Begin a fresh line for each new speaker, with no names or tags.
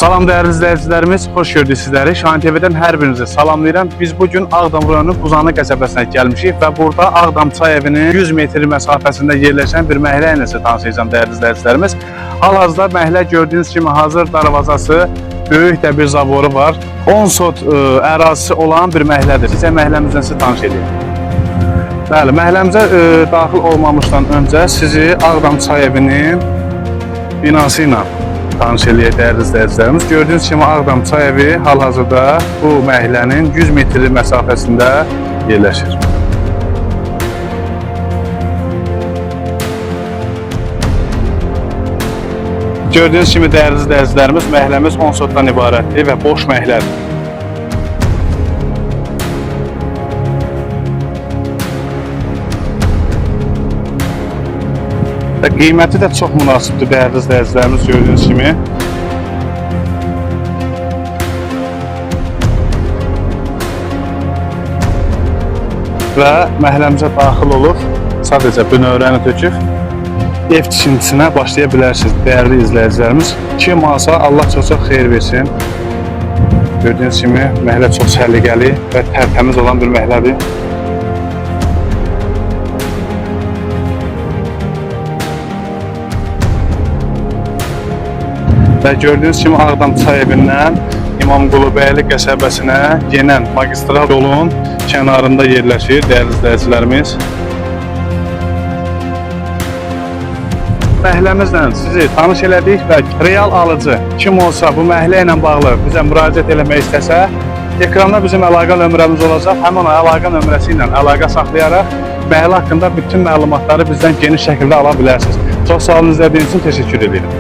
Salam dəyərli izləyicilərimiz, xoş gördük sizləri. Şahin TV-dən hər birinizi salamlayıram. Biz bugün Ağdam rayonunun Quzanlı qəsəbəsinə gəlmişik və burada Ağdam çay evinin 100 metr məsafəsində yerləşən bir məhəllə ilə sizə tanışlayacağım dəyərli izləyicilərimiz. Hal-hazırda məhəllə gördüyünüz kimi hazır darvazası, böyük də bir zavoru var. 10 sot ərazisi olan bir məhəllədir. Sizə məhəlləmizdən sizi tanış edeyim. Bəli, məhəlləmizə daxil olmamışdan öncə sizi Ağdam çay evinin binası ilə tanış eləyək dəyərli izləyicilərimiz. Gördüyünüz kimi Ağdam çay evi hal-hazırda bu məhəllənin 100 metr məsafəsində yerləşir. Gördüyünüz kimi dəyərli izləyicilərimiz, məhəlləmiz 10 sotdan ibarətdir və boş məhəllədir. Və qiyməti də çox münasibdir dəyərli izləyicilərimiz, gördüyünüz kimi. Və məhəlləmizə daxil olub, sadəcə bünövrəni töküb, ev tikintisinə başlaya bilərsiniz dəyərli izləyicilərimiz. Kim alsa Allah çox-çox xeyir versin. Gördüyünüz kimi məhəllə çox səliqəli və tərtəmiz olan bir məhəllədir. Və gördüyünüz kimi Ağdam çay evindən İmamqulubəyli qəsəbəsinə yenən magistral yolun kənarında yerləşir dəyərli izləyicilərimiz. Məhəlləmizlə sizi tanış elədik və real alıcı kim olsa bu məhəllə ilə bağlı bizə müraciət eləmək istəsə, ekranda bizim əlaqə nömrəmiz olacaq. Həmin o əlaqə nömrəsi ilə əlaqə saxlayaraq məhəllə haqqında bütün məlumatları bizdən geniş şəkildə ala bilərsiniz. Çox sağ olun, izlədiyiniz üçün təşəkkür edirəm.